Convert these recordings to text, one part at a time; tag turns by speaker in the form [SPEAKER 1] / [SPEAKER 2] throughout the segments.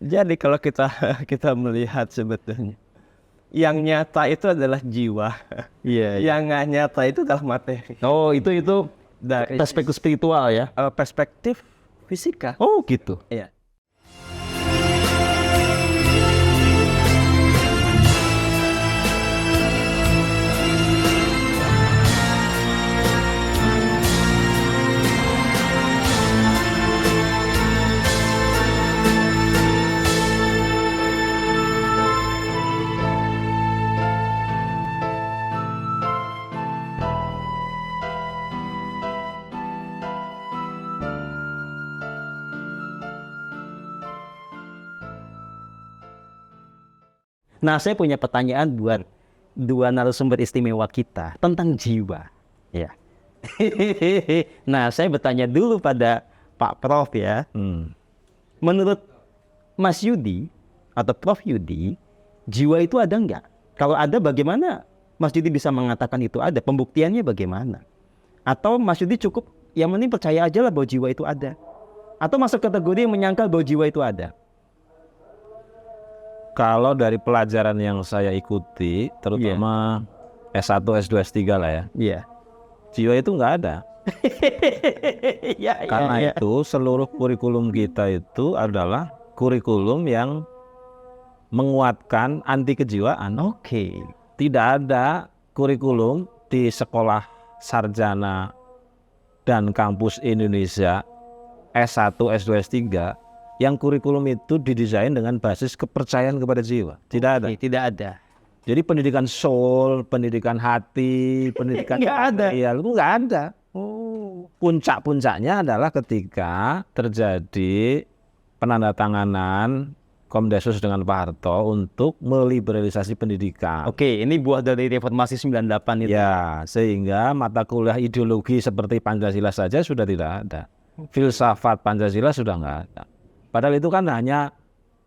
[SPEAKER 1] Jadi kalau kita kita melihat sebetulnya yang nyata itu adalah jiwa,
[SPEAKER 2] Iya.
[SPEAKER 1] yang nggak nyata itu adalah materi.
[SPEAKER 2] Oh, itu
[SPEAKER 1] Dari
[SPEAKER 2] perspektif spiritual ya.
[SPEAKER 1] perspektif fisika.
[SPEAKER 2] Oh, gitu.
[SPEAKER 1] Iya.
[SPEAKER 2] Nah, saya punya pertanyaan buat dua narasumber istimewa kita tentang jiwa. Ya. Nah, saya bertanya dulu pada Pak Prof ya. Menurut Mas Yudi atau Prof Yudi, jiwa itu ada nggak? Kalau ada, bagaimana Mas Yudi bisa mengatakan itu ada? Pembuktiannya bagaimana? Atau Mas Yudi cukup yang penting percaya aja lah bahwa jiwa itu ada? Atau masuk kategori yang menyangkal bahwa jiwa itu ada?
[SPEAKER 3] Kalau dari pelajaran yang saya ikuti, terutama S1, S2, S3 lah ya,
[SPEAKER 2] Iya.
[SPEAKER 3] jiwa itu nggak ada. Karena itu seluruh kurikulum kita itu adalah kurikulum yang menguatkan anti kejiwaan.
[SPEAKER 2] Oke.
[SPEAKER 3] Tidak ada kurikulum di sekolah sarjana dan kampus Indonesia S1, S2, S3 yang kurikulum itu didesain dengan basis kepercayaan kepada jiwa. Tidak ada.
[SPEAKER 2] Tidak ada.
[SPEAKER 3] Jadi pendidikan soul, pendidikan hati, pendidikan
[SPEAKER 2] Nggak ada.
[SPEAKER 3] material itu nggak ada.
[SPEAKER 2] Oh.
[SPEAKER 3] Puncak-puncaknya adalah ketika terjadi penandatanganan Komdesus dengan Pak Harto untuk meliberalisasi pendidikan.
[SPEAKER 2] Oke, ini buah dari reformasi 98 itu.
[SPEAKER 3] Ya, sehingga mata kuliah ideologi seperti Pancasila saja sudah tidak ada. Filsafat Pancasila sudah nggak ada. Padahal itu kan hanya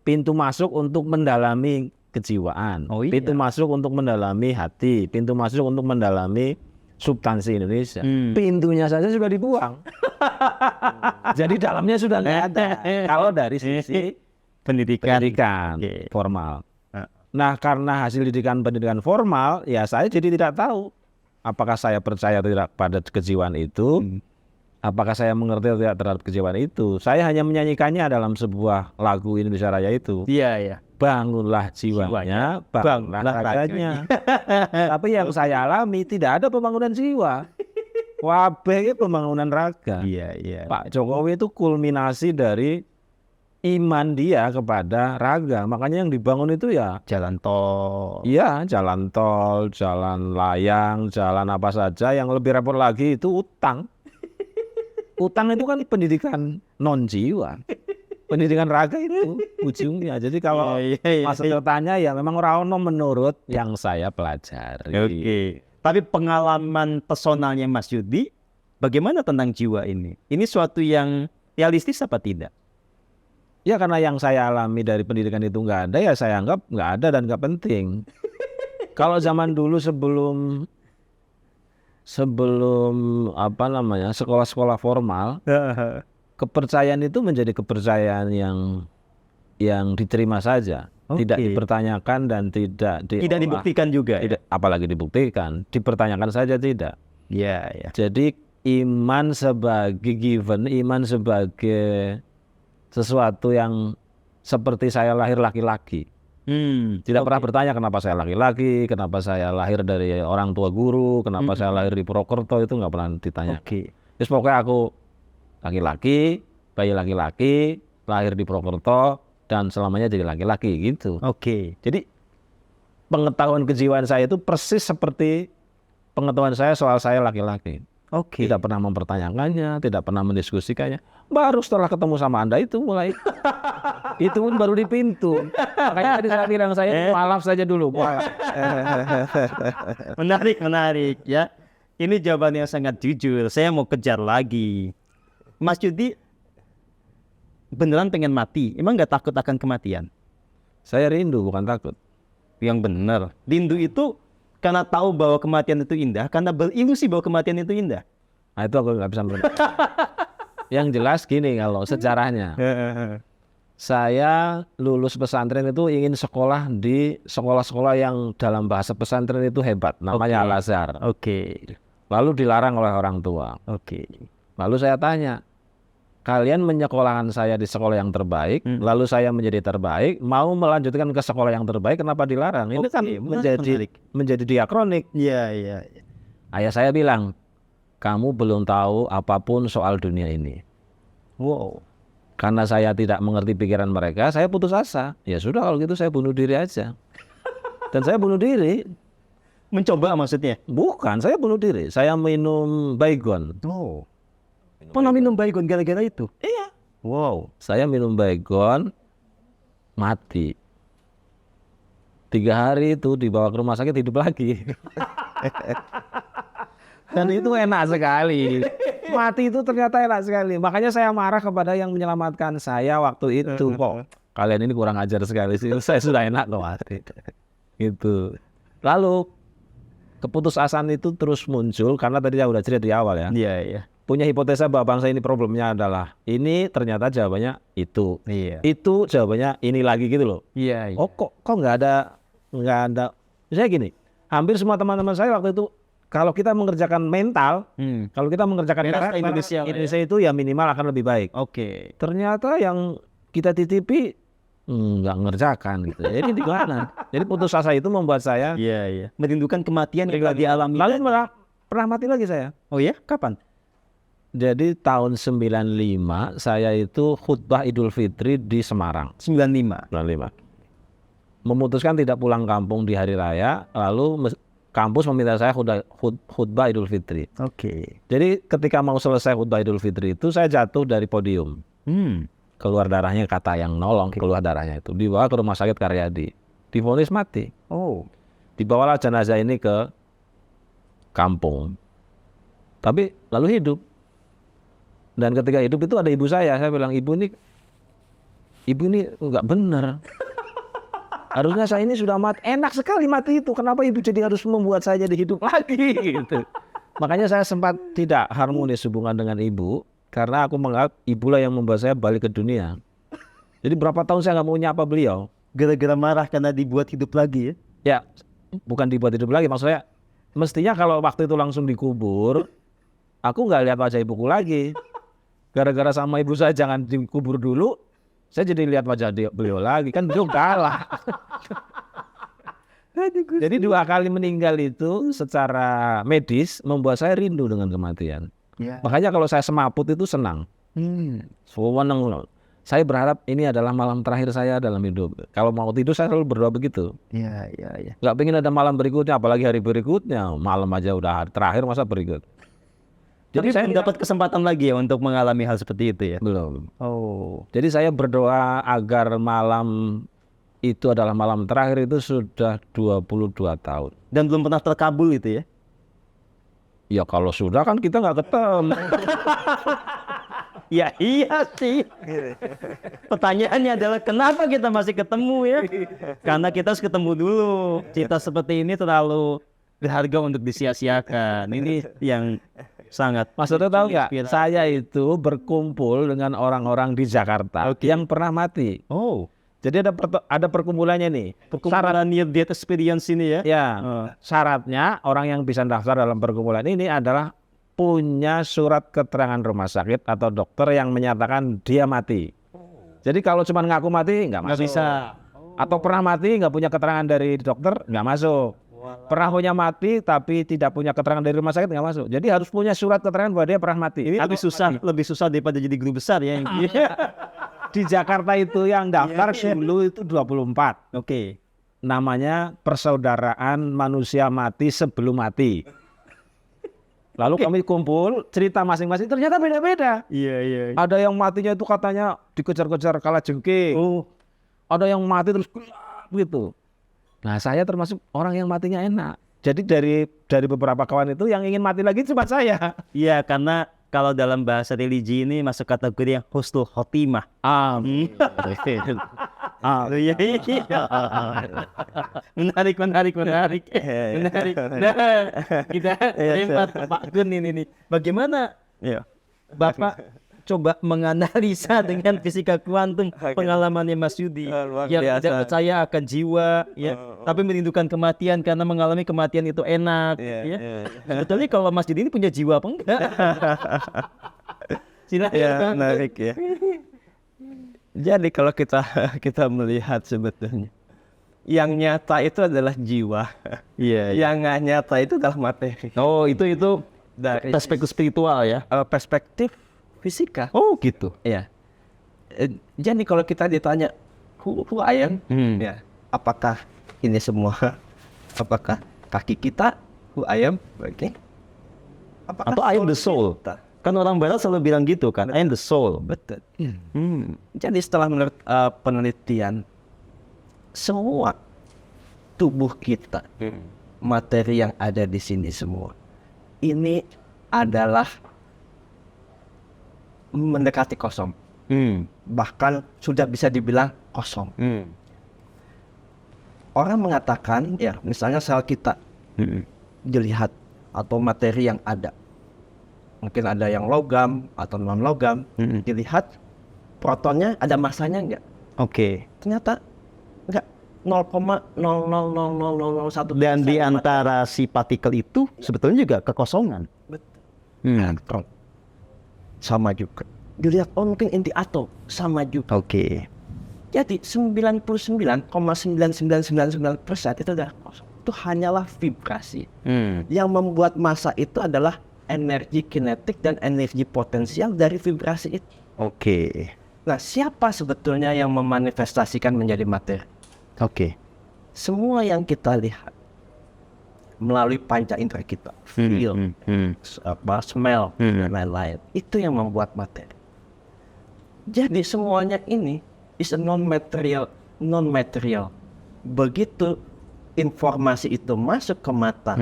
[SPEAKER 3] pintu masuk untuk mendalami kejiwaan.
[SPEAKER 2] Oh, iya.
[SPEAKER 3] Pintu masuk untuk mendalami hati. Pintu masuk untuk mendalami substansi Indonesia. Pintunya saja sudah dibuang. Jadi dalamnya sudah nggak ada. Kalau dari sisi pendidikan
[SPEAKER 2] Oke.
[SPEAKER 3] formal. Nah, karena hasil pendidikan formal, ya saya jadi tidak tahu apakah saya percaya atau tidak pada kejiwaan itu. Apakah saya mengerti atau tidak terhadap kejiwaan itu? Saya hanya menyanyikannya dalam sebuah lagu Indonesia Raya itu.
[SPEAKER 2] Iya, iya.
[SPEAKER 3] Bangunlah jiwanya, bangunlah raganya. Tapi yang saya alami tidak ada pembangunan jiwa. Wabeh pembangunan raga.
[SPEAKER 2] Iya, iya.
[SPEAKER 3] Pak Jokowi itu kulminasi dari iman dia kepada raga. Makanya yang dibangun itu ya
[SPEAKER 2] Jalan tol.
[SPEAKER 3] iya, jalan tol, jalan layang, jalan apa saja. Yang lebih repot lagi itu utang. Utang itu kan pendidikan non jiwa, pendidikan raga itu ujungnya. Jadi kalau Mas Ryo tanya ya memang Raono menurut yang saya pelajari.
[SPEAKER 2] Oke. Tapi pengalaman personalnya Mas Yudi, bagaimana tentang jiwa ini? Ini suatu yang realistis apa tidak?
[SPEAKER 3] Ya karena yang saya alami dari pendidikan itu nggak ada, ya saya anggap nggak ada dan nggak penting. Kalau zaman dulu sebelum apa namanya sekolah-sekolah formal, kepercayaan itu menjadi kepercayaan yang diterima saja, tidak dipertanyakan dan tidak
[SPEAKER 2] dibuktikan juga.
[SPEAKER 3] Tidak, apalagi dibuktikan, dipertanyakan saja tidak.
[SPEAKER 2] Iya, ya.
[SPEAKER 3] Jadi iman sebagai given, iman sebagai sesuatu yang seperti saya lahir laki-laki. Tidak pernah bertanya kenapa saya laki-laki, kenapa saya lahir dari orang tua guru, kenapa saya lahir di Purwokerto, itu nggak pernah ditanya. Terus pokoknya aku laki-laki, bayi laki-laki, lahir di Purwokerto dan selamanya jadi laki-laki gitu. Jadi pengetahuan kejiwaan saya itu persis seperti pengetahuan saya soal saya laki-laki. Tidak pernah mempertanyakannya, tidak pernah mendiskusikannya. Baru setelah ketemu sama Anda itu mulai itu pun baru di pintu. Makanya tadi saya bilang saya maaf saja dulu.
[SPEAKER 2] Menarik ya. Ini jawaban yang sangat jujur. Saya mau kejar lagi. Mas Yudi beneran pengen mati? Emang nggak takut akan kematian?
[SPEAKER 3] Saya rindu, bukan takut.
[SPEAKER 2] Yang benar. Rindu itu karena tahu bahwa kematian itu indah, karena berilusi bahwa kematian itu indah.
[SPEAKER 3] Nah itu aku nggak bisa menurut. Yang jelas gini kalau sejarahnya. Saya lulus pesantren itu ingin sekolah di sekolah-sekolah yang dalam bahasa pesantren itu hebat, namanya Al-Azhar.
[SPEAKER 2] Oke.
[SPEAKER 3] Lalu dilarang oleh orang tua.
[SPEAKER 2] Oke.
[SPEAKER 3] Lalu saya tanya, kalian menyekolahkan saya di sekolah yang terbaik, lalu saya menjadi terbaik, mau melanjutkan ke sekolah yang terbaik, kenapa dilarang? Ini kan menjadi diakronik.
[SPEAKER 2] Iya, iya.
[SPEAKER 3] Ayah saya bilang, kamu belum tahu apapun soal dunia ini.
[SPEAKER 2] Wow.
[SPEAKER 3] Karena saya tidak mengerti pikiran mereka, saya putus asa. Ya sudah kalau gitu saya bunuh diri aja. Dan saya bunuh diri.
[SPEAKER 2] Mencoba maksudnya?
[SPEAKER 3] Bukan, saya bunuh diri. Saya minum Baygon.
[SPEAKER 2] Oh. Pernah minum Baygon gara-gara itu?
[SPEAKER 3] Iya.
[SPEAKER 2] Wow.
[SPEAKER 3] Saya minum Baygon, mati. 3 hari itu dibawa ke rumah sakit, hidup lagi. Dan itu enak sekali. Mati itu ternyata enak sekali. Makanya saya marah kepada yang menyelamatkan saya waktu itu. Kok kalian ini kurang ajar sekali sih. Saya sudah enak kok mati. Gitu. Lalu keputusasaan itu terus muncul karena tadi saya udah cerita di awal ya.
[SPEAKER 2] Iya, iya.
[SPEAKER 3] Punya hipotesa bahwa bangsa ini problemnya adalah ini, ternyata jawabannya itu.
[SPEAKER 2] Iya.
[SPEAKER 3] Itu jawabannya ini lagi gitu loh.
[SPEAKER 2] Iya, iya.
[SPEAKER 3] Oh kok nggak ada. Misalnya gini, hampir semua teman-teman saya waktu itu kalau kita mengerjakan mental, kalau kita mengerjakan karakter, Indonesia itu ya minimal akan lebih baik.
[SPEAKER 2] Oke.
[SPEAKER 3] Ternyata yang kita titipi nggak ngerjakan gitu. Jadi di mana? Jadi putus asa itu membuat saya
[SPEAKER 2] Iya, iya. Merindukan kematian yang telah dialami.
[SPEAKER 3] lalu pernah mati lagi saya.
[SPEAKER 2] Oh ya? Kapan?
[SPEAKER 3] Jadi tahun 95 saya itu khutbah Idul Fitri di Semarang.
[SPEAKER 2] 95.
[SPEAKER 3] 95. Memutuskan tidak pulang kampung di hari raya, lalu kampus meminta saya khutbah Idul Fitri.
[SPEAKER 2] Oke.
[SPEAKER 3] Jadi ketika mau selesai khutbah Idul Fitri itu saya jatuh dari podium. Keluar darahnya, kata yang nolong keluar darahnya itu. Dibawa ke rumah sakit Karyadi. Divonis mati.
[SPEAKER 2] Oh.
[SPEAKER 3] Dibawalah jenazah ini ke kampung. Tapi lalu hidup. Dan ketika hidup itu ada ibu saya bilang, ibu ini nggak benar. Harusnya saya ini sudah mati. Enak sekali mati itu. Kenapa ibu jadi harus membuat saya jadi hidup lagi gitu. Makanya saya sempat tidak harmonis hubungan dengan ibu. Karena aku menganggap ibulah yang membuat saya balik ke dunia. Jadi berapa tahun saya nggak mau nyapa beliau.
[SPEAKER 2] Gara-gara marah karena dibuat hidup lagi ya?
[SPEAKER 3] Ya, bukan dibuat hidup lagi. Maksudnya, mestinya kalau waktu itu langsung dikubur, aku nggak lihat wajah ibuku lagi. Gara-gara sama ibu saya jangan dikubur dulu, saya jadi lihat wajah beliau lagi. Kan beliau kalah. Jadi 2 kali meninggal itu secara medis membuat saya rindu dengan kematian.
[SPEAKER 2] Ya.
[SPEAKER 3] Makanya kalau saya semaput itu senang. Senang. Saya berharap ini adalah malam terakhir saya dalam hidup. Kalau mau tidur saya selalu berdoa begitu.
[SPEAKER 2] Iya, iya, iya.
[SPEAKER 3] Nggak pengen ada malam berikutnya, apalagi hari berikutnya. Malam aja udah hari terakhir, masa berikut.
[SPEAKER 2] Jadi saya dapat kesempatan lagi ya untuk mengalami hal seperti itu ya?
[SPEAKER 3] Belum.
[SPEAKER 2] Oh.
[SPEAKER 3] Jadi saya berdoa agar malam itu adalah malam terakhir itu sudah 22 tahun.
[SPEAKER 2] Dan belum pernah terkabul itu ya?
[SPEAKER 3] Ya kalau sudah kan kita nggak ketemu.
[SPEAKER 2] Ya iya sih. Pertanyaannya adalah kenapa kita masih ketemu ya? Karena kita harus ketemu dulu. Cerita seperti ini terlalu berharga untuk disia-siakan. Ini yang sangat.
[SPEAKER 3] Maksudnya tahu nggak? Saya itu berkumpul dengan orang-orang di Jakarta yang pernah mati.
[SPEAKER 2] Oh.
[SPEAKER 3] Jadi ada perkumpulannya nih.
[SPEAKER 2] Perkumpulan near death experience ini ya?
[SPEAKER 3] Ya, syaratnya orang yang bisa daftar dalam perkumpulan ini adalah punya surat keterangan rumah sakit atau dokter yang menyatakan dia mati. Jadi kalau cuma ngaku mati nggak masuk.
[SPEAKER 2] Bisa.
[SPEAKER 3] Atau pernah mati nggak punya keterangan dari dokter nggak masuk. Pernah punya mati tapi tidak punya keterangan dari rumah sakit nggak masuk. Jadi harus punya surat keterangan bahwa dia pernah mati.
[SPEAKER 2] Ini lebih susah daripada jadi guru besar ya.
[SPEAKER 3] Di Jakarta itu yang daftar dulu itu 24.
[SPEAKER 2] Oke.
[SPEAKER 3] Namanya Persaudaraan Manusia Mati Sebelum Mati. Lalu kami kumpul, cerita masing-masing ternyata beda-beda.
[SPEAKER 2] Iya.
[SPEAKER 3] Ada yang matinya itu katanya dikejar-kejar kalajengking.
[SPEAKER 2] Oh.
[SPEAKER 3] Ada yang mati terus gelap gitu. Nah saya termasuk orang yang matinya enak. Jadi dari beberapa kawan itu yang ingin mati lagi cuma saya.
[SPEAKER 2] Iya, karena kalau dalam bahasa religi ini masuk kategori yang husnul khotimah. Iya. Menarik. Nah, kita hebat Pak Gun ini nih. Bagaimana Bapak coba menganalisa dengan fisika kuantum pengalamannya Mas Yudi
[SPEAKER 1] Luar
[SPEAKER 2] yang
[SPEAKER 1] biasa.
[SPEAKER 2] tidak percaya akan jiwa ya, tapi merindukan kematian karena mengalami kematian itu enak
[SPEAKER 1] Iya,
[SPEAKER 2] ya.
[SPEAKER 1] iya.
[SPEAKER 2] Sebetulnya kalau Mas Yudi ini punya jiwa apa enggak? Silakan.
[SPEAKER 1] Ya, menarik ya. Jadi kalau kita kita melihat sebetulnya yang nyata itu adalah jiwa,
[SPEAKER 2] Iya.
[SPEAKER 1] yang nggak nyata itu adalah materi.
[SPEAKER 2] Oh, itu
[SPEAKER 1] Dari
[SPEAKER 2] perspektif spiritual ya.
[SPEAKER 1] perspektif fisika.
[SPEAKER 2] Oh, gitu.
[SPEAKER 1] Ya. Jadi kalau kita ditanya who I am, ya, apakah ini semua? Apakah kaki kita who I am? Oke. Apakah
[SPEAKER 2] Atau I am the soul.
[SPEAKER 1] kita?
[SPEAKER 2] Kan orang barat selalu bilang gitu kan, I am the soul.
[SPEAKER 1] Betul. Jadi setelah menurut penelitian, semua tubuh kita, materi yang ada di sini semua, ini adalah mendekati kosong. Bahkan sudah bisa dibilang kosong. Orang mengatakan, ya misalnya sel kita dilihat atau materi yang ada, mungkin ada yang logam atau non logam, dilihat protonnya ada masanya enggak?
[SPEAKER 2] Oke.
[SPEAKER 1] Ternyata enggak, 0,0000001.
[SPEAKER 2] Dan di antara si partikel itu sebetulnya juga kekosongan.
[SPEAKER 1] Betul. Neutron sama juga. Dilihat mungkin inti atom sama juga.
[SPEAKER 2] Oke.
[SPEAKER 1] Jadi 99,9999% itu adalah kosong. Itu hanyalah vibrasi. Yang membuat massa itu adalah energi kinetik dan energi potensial dari vibrasi itu.
[SPEAKER 2] Oke.
[SPEAKER 1] Nah, siapa sebetulnya yang memanifestasikan menjadi materi?
[SPEAKER 2] Oke.
[SPEAKER 1] Semua yang kita lihat melalui panca indera kita, feel, smell, dan lain-lain, itu yang membuat materi. Jadi semuanya ini is a non-material. Begitu informasi itu masuk ke mata,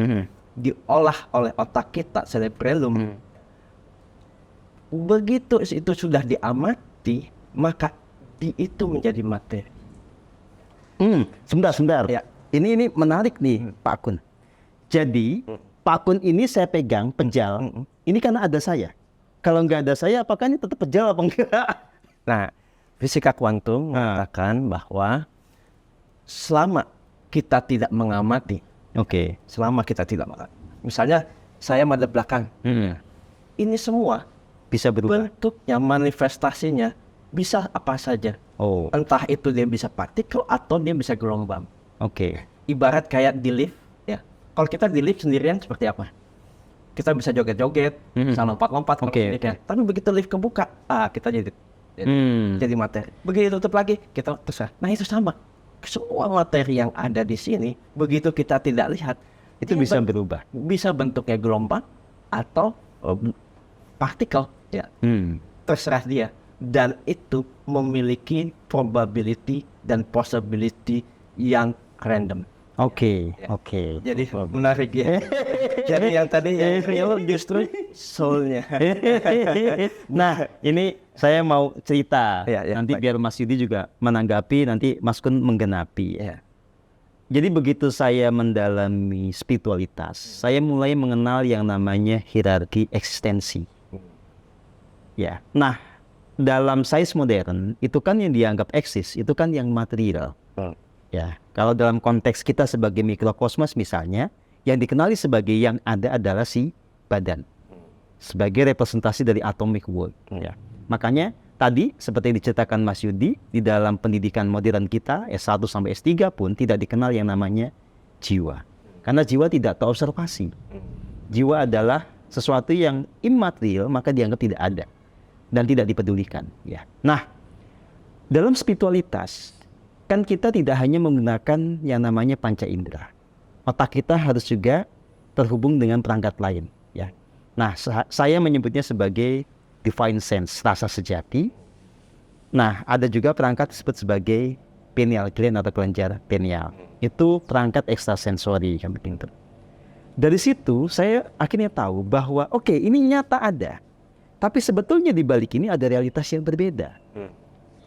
[SPEAKER 1] diolah oleh otak kita, cerebellum. Begitu itu sudah diamati, maka itu menjadi materi.
[SPEAKER 2] Sebentar.
[SPEAKER 1] Ya.
[SPEAKER 2] Ini menarik nih, Pak Kun. Jadi, Pak Kun ini saya pegang pejal. Ini karena ada saya. Kalau nggak ada saya, apakah ini tetap pejal apa enggak?
[SPEAKER 1] Nah, fisika kuantum mengatakan bahwa selama kita tidak mengamati, selama kita tidak mengamati, misalnya saya madep belakang, ini semua
[SPEAKER 2] Bisa berubah.
[SPEAKER 1] bentuknya, manifestasinya bisa apa saja.
[SPEAKER 2] Oh,
[SPEAKER 1] Entah itu dia bisa partikel atau dia bisa gelombang.
[SPEAKER 2] oke.
[SPEAKER 1] Ibarat kayak di lift, ya. Kalau kita di lift sendirian seperti apa? Kita bisa joget-joget, bisa lompat-lompat kalau
[SPEAKER 2] Oke.
[SPEAKER 1] sendirian. Tapi begitu lift kebuka, kita jadi materi. Begitu tutup lagi, kita terserah. Nah itu sama. Semua materi yang ada di sini, begitu kita tidak lihat,
[SPEAKER 2] Itu
[SPEAKER 1] dia
[SPEAKER 2] bisa berubah.
[SPEAKER 1] bisa bentuknya gelombang atau partikel, ya. Terserah dia. Dan itu memiliki probability dan possibility yang random.
[SPEAKER 2] Oke.
[SPEAKER 1] Jadi menarik ya. Jadi yang tadi yang real justru soulnya.
[SPEAKER 2] Nah, ini saya mau cerita.
[SPEAKER 1] Ya,
[SPEAKER 2] Nanti
[SPEAKER 1] baik.
[SPEAKER 2] biar Mas Yudi juga menanggapi, nanti Mas Kun menggenapi.
[SPEAKER 1] Ya.
[SPEAKER 2] Jadi begitu saya mendalami spiritualitas, saya mulai mengenal yang namanya hierarki eksistensi. Ya. Nah, dalam sains modern itu kan yang dianggap eksis, itu kan yang material. Ya, kalau dalam konteks kita sebagai mikrokosmos misalnya, yang dikenali sebagai yang ada adalah si badan. Sebagai representasi dari atomic world. Ya. Makanya tadi seperti yang diceritakan Mas Yudi, di dalam pendidikan modern kita S1 sampai S3 pun tidak dikenal yang namanya jiwa. Karena jiwa tidak terobservasi. Jiwa adalah sesuatu yang immaterial, maka dianggap tidak ada dan tidak dipedulikan, ya. Nah, dalam spiritualitas kan kita tidak hanya menggunakan yang namanya panca indera. Otak kita harus juga terhubung dengan perangkat lain, ya. Nah, saya menyebutnya sebagai divine sense, rasa sejati. Nah, ada juga perangkat disebut sebagai pineal gland atau kelenjar pineal. Itu perangkat ekstrasensori yang penting. Dari situ saya akhirnya tahu bahwa oke, ini nyata ada. Tapi sebetulnya di balik ini ada realitas yang berbeda.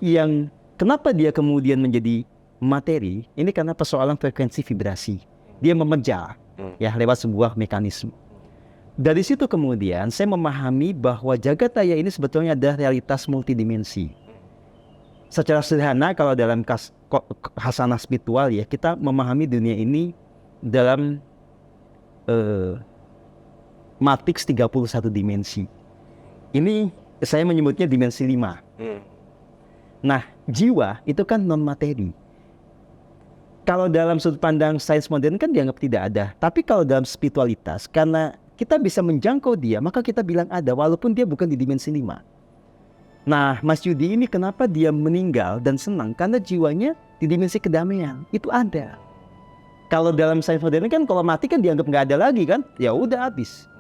[SPEAKER 2] Yang kenapa dia kemudian menjadi materi, ini karena persoalan frekuensi vibrasi. Dia memecah ya lewat sebuah mekanisme. Dari situ kemudian saya memahami bahwa jagat raya ini sebetulnya ada realitas multidimensi. Secara sederhana kalau dalam khasanah spiritual ya, kita memahami dunia ini dalam matriks 31 dimensi. Ini saya menyebutnya dimensi 5. Nah, jiwa itu kan non materi. Kalau dalam sudut pandang sains modern kan dianggap tidak ada. Tapi kalau dalam spiritualitas, karena kita bisa menjangkau dia, maka kita bilang ada, walaupun dia bukan di dimensi 5. Nah, Mas Yudi ini kenapa dia meninggal dan senang? Karena jiwanya di dimensi kedamaian, itu ada. Kalau dalam sains modern kan kalau mati kan dianggap nggak ada lagi kan, ya udah habis.